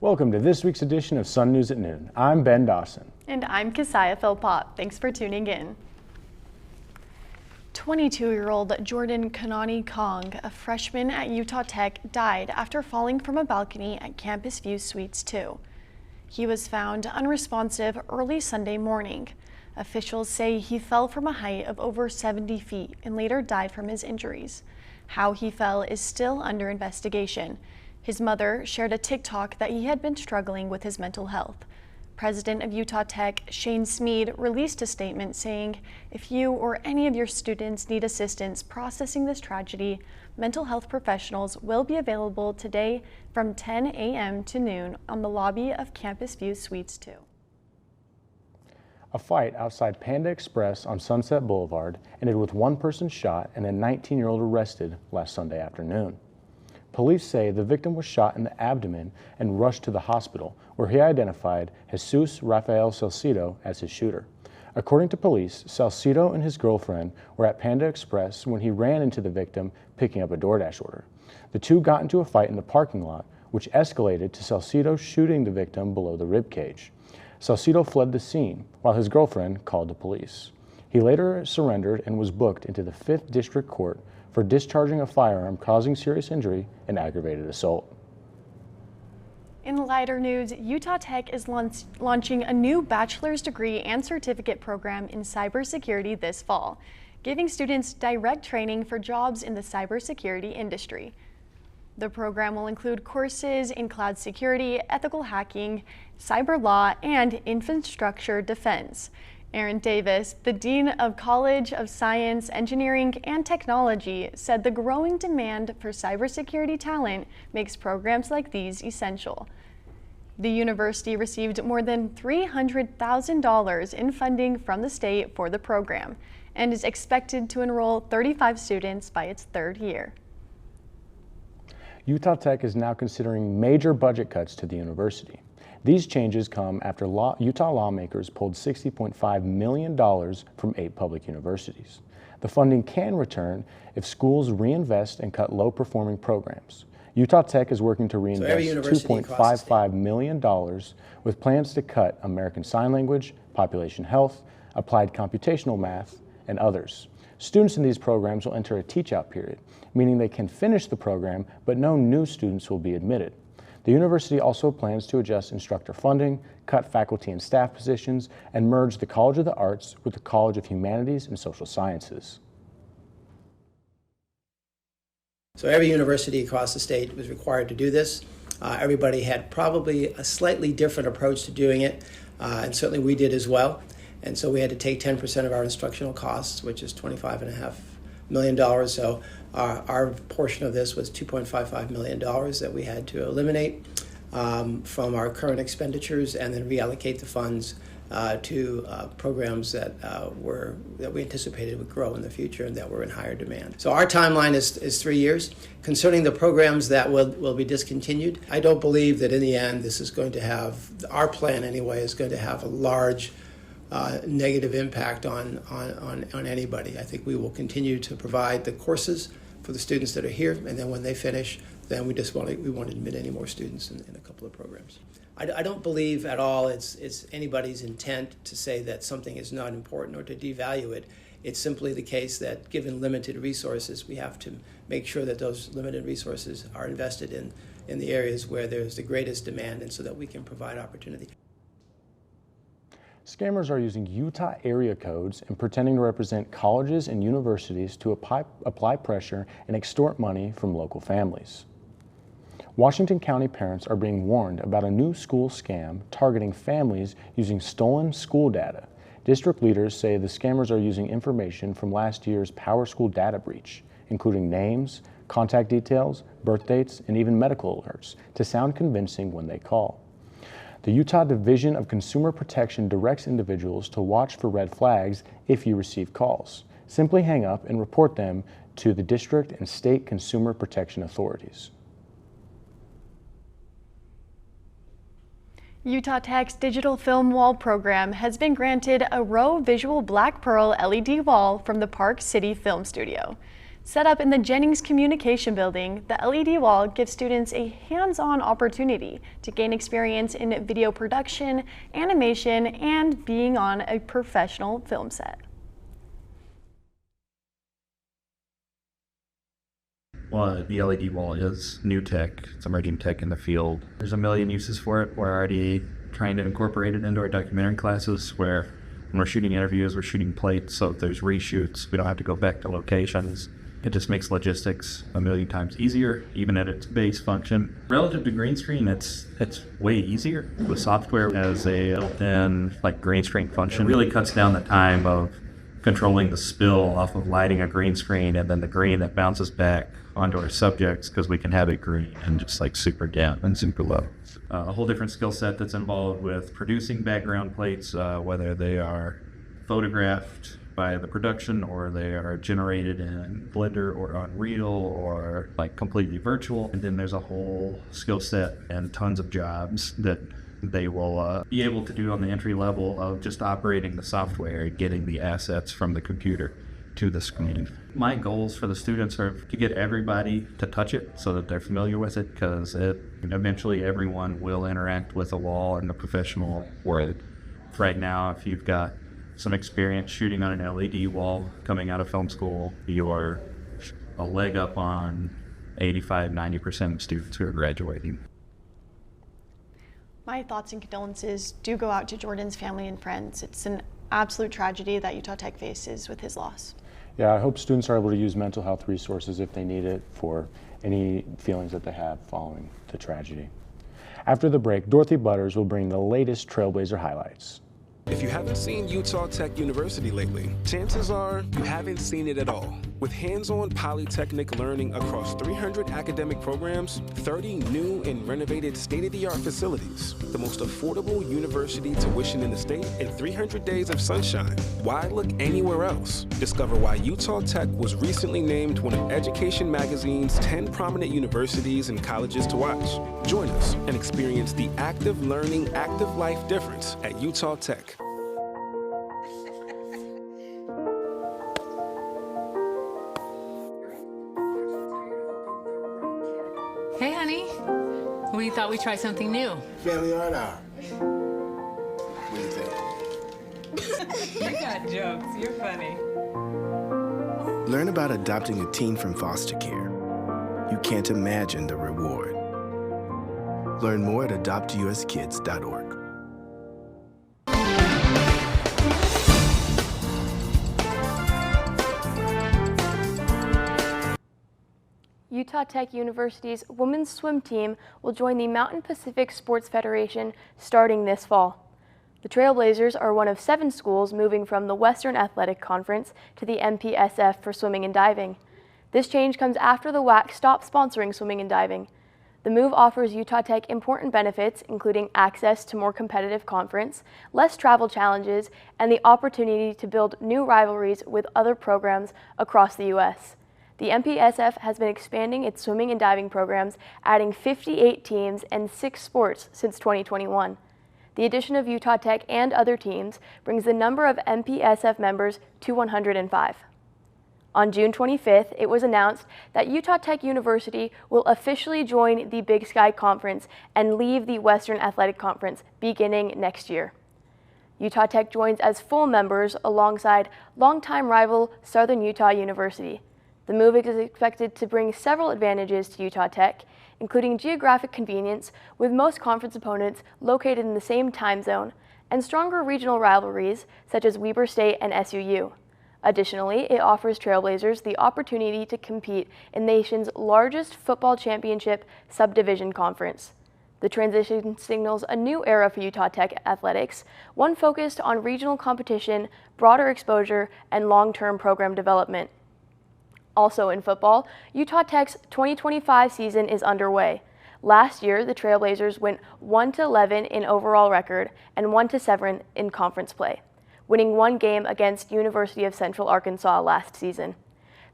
Welcome to this week's edition of Sun News at Noon. I'm Ben Dawson. And I'm Keziah Philpott. Thanks for tuning in. 22-year-old Jordan Kanani Kong, a freshman at Utah Tech, died after falling from a balcony at Campus View Suites 2. He was found unresponsive early Sunday morning. Officials say he fell from a height of over 70 feet and later died from his injuries. How he fell is still under investigation. His mother shared a TikTok that he had been struggling with his mental health. President of Utah Tech, Shane Smead, released a statement saying, "If you or any of your students need assistance processing this tragedy, mental health professionals will be available today from 10 a.m. to noon on the lobby of Campus View Suites 2. A fight outside Panda Express on Sunset Boulevard ended with one person shot and a 19-year-old arrested last Sunday afternoon. Police say the victim was shot in the abdomen and rushed to the hospital, where he identified Jesus Rafael Salcido as his shooter. According to police, Salcido and his girlfriend were at Panda Express when he ran into the victim picking up a DoorDash order. The two got into a fight in the parking lot, which escalated to Salcido shooting the victim below the ribcage. Salcido fled the scene, while his girlfriend called the police. He later surrendered and was booked into the 5th District Court for discharging a firearm causing serious injury and aggravated assault. In lighter news, Utah Tech is launching a new bachelor's degree and certificate program in cybersecurity this fall, giving students direct training for jobs in the cybersecurity industry. The program will include courses in cloud security, ethical hacking, cyber law, and infrastructure defense. Aaron Davis, the Dean of College of Science, Engineering, and Technology, said the growing demand for cybersecurity talent makes programs like these essential. The university received more than $300,000 in funding from the state for the program and is expected to enroll 35 students by its third year. Utah Tech is now considering major budget cuts to the university. These changes come after Utah lawmakers pulled $60.5 million from 8 public universities. The funding can return if schools reinvest and cut low-performing programs. Utah Tech is working to reinvest $2.55 million with plans to cut American Sign Language, population health, applied computational math, and others. Students in these programs will enter a teach-out period, meaning they can finish the program, but no new students will be admitted. The university also plans to adjust instructor funding, cut faculty and staff positions, and merge the College of the Arts with the College of Humanities and Social Sciences. So every university across the state was required to do this. Everybody had probably a slightly different approach to doing it, and certainly we did as well. And so we had to take 10% of our instructional costs, which is $25.5 million. So our portion of this was $2.55 million that we had to eliminate from our current expenditures and then reallocate the funds to programs that we anticipated would grow in the future and that were in higher demand. So our timeline is 3 years. Concerning the programs that will be discontinued, I don't believe that in the end this is going to have, our plan anyway, is going to have a large negative impact on anybody. I think we will continue to provide the courses for the students that are here, and then when they finish, then we won't admit any more students in a couple of programs. I don't believe at all it's anybody's intent to say that something is not important or to devalue it. It's simply the case that given limited resources, we have to make sure that those limited resources are invested in the areas where there's the greatest demand, and so that we can provide opportunity. Scammers are using Utah area codes and pretending to represent colleges and universities to apply pressure and extort money from local families. Washington County parents are being warned about a new school scam targeting families using stolen school data. District leaders say the scammers are using information from last year's Power School data breach, including names, contact details, birth dates, and even medical alerts, to sound convincing when they call. The Utah Division of Consumer Protection directs individuals to watch for red flags if you receive calls. Simply hang up and report them to the district and state consumer protection authorities. Utah Tech's digital film wall program has been granted a Row Visual Black Pearl LED wall from the Park City Film Studio. Set up in the Jennings Communication Building, the LED wall gives students a hands-on opportunity to gain experience in video production, animation, and being on a professional film set. Well, the LED wall is new tech. It's emerging tech in the field. There's a million uses for it. We're already trying to incorporate it into our documentary classes where when we're shooting interviews, we're shooting plates, so if there's reshoots, we don't have to go back to locations. It just makes logistics a million times easier, even at its base function. Relative to green screen, it's way easier. With software as a built-in green screen function, it really cuts down the time of controlling the spill off of lighting a green screen and then the green that bounces back onto our subjects, because we can have it green and just super down and super low. A whole different skill set that's involved with producing background plates, whether they are photographed by the production or they are generated in Blender or Unreal or completely virtual. And then there's a whole skill set and tons of jobs that they will be able to do on the entry level of just operating the software, getting the assets from the computer to the screen. My goals for the students are to get everybody to touch it so that they're familiar with it, because eventually everyone will interact with a wall in the professional world. Right now, if you've got some experience shooting on an LED wall coming out of film school, you are a leg up on 85-90% of students who are graduating. My thoughts and condolences do go out to Jordan's family and friends. It's an absolute tragedy that Utah Tech faces with his loss. Yeah, I hope students are able to use mental health resources if they need it for any feelings that they have following the tragedy. After the break, Dorothy Butters will bring the latest Trailblazer highlights. If you haven't seen Utah Tech University lately, chances are you haven't seen it at all. With hands-on polytechnic learning across 300 academic programs, 30 new and renovated state-of-the-art facilities, the most affordable university tuition in the state, and 300 days of sunshine. Why look anywhere else? Discover why Utah Tech was recently named one of Education Magazine's 10 prominent universities and colleges to watch. Join us and experience the active learning, active life difference at Utah Tech. Hey, honey. We thought we'd try something new. Family art hour. What do you think? You got jokes. You're funny. Learn about adopting a teen from foster care. You can't imagine the reward. Learn more at adoptuskids.org. Utah Tech University's women's swim team will join the Mountain Pacific Sports Federation starting this fall. The Trailblazers are one of 7 schools moving from the Western Athletic Conference to the MPSF for swimming and diving. This change comes after the WAC stopped sponsoring swimming and diving. The move offers Utah Tech important benefits, including access to more competitive conference, less travel challenges, and the opportunity to build new rivalries with other programs across the U.S. The MPSF has been expanding its swimming and diving programs, adding 58 teams and 6 sports since 2021. The addition of Utah Tech and other teams brings the number of MPSF members to 105. On June 25th, it was announced that Utah Tech University will officially join the Big Sky Conference and leave the Western Athletic Conference beginning next year. Utah Tech joins as full members alongside longtime rival Southern Utah University. The move is expected to bring several advantages to Utah Tech, including geographic convenience, with most conference opponents located in the same time zone, and stronger regional rivalries such as Weber State and SUU. Additionally, it offers Trailblazers the opportunity to compete in the nation's largest football championship subdivision conference. The transition signals a new era for Utah Tech athletics, one focused on regional competition, broader exposure, and long-term program development. Also in football, Utah Tech's 2025 season is underway. Last year, the Trailblazers went 1-11 in overall record and 1-7 in conference play, winning 1 game against University of Central Arkansas last season.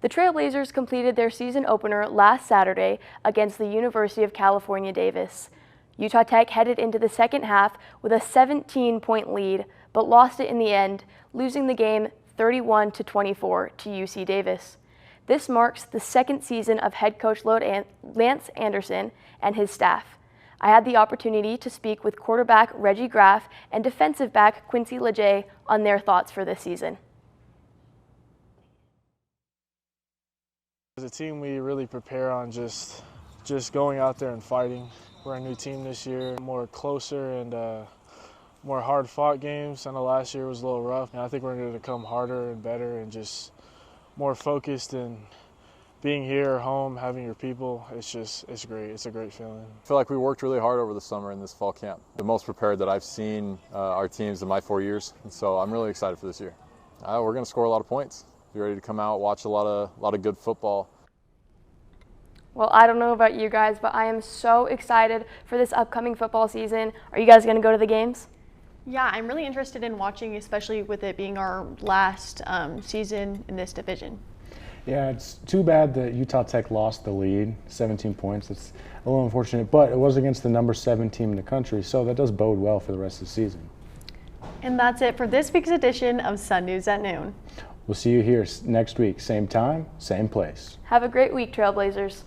The Trailblazers completed their season opener last Saturday against the University of California, Davis. Utah Tech headed into the second half with a 17-point lead, but lost it in the end, losing the game 31-24 to UC Davis. This marks the second season of head coach Lance Anderson and his staff. I had the opportunity to speak with quarterback Reggie Graff and defensive back Quincy Leger on their thoughts for this season. As a team, we really prepare on just going out there and fighting. We're a new team this year, more closer and more hard-fought games. I know last year was a little rough, and I think we're going to come harder and better and just more focused. And being here, home, having your people, it's great. It's a great feeling. I feel like we worked really hard over the summer in this fall camp. The most prepared that I've seen our teams in my 4 years, and so I'm really excited for this year. We're going to score a lot of points. Be ready to come out, watch a lot of good football. Well, I don't know about you guys, but I am so excited for this upcoming football season. Are you guys going to go to the games? Yeah, I'm really interested in watching, especially with it being our last season in this division. Yeah, it's too bad that Utah Tech lost the lead, 17 points. It's a little unfortunate, but it was against the number 7 team in the country, so that does bode well for the rest of the season. And that's it for this week's edition of Sun News at Noon. We'll see you here next week, same time, same place. Have a great week, Trailblazers.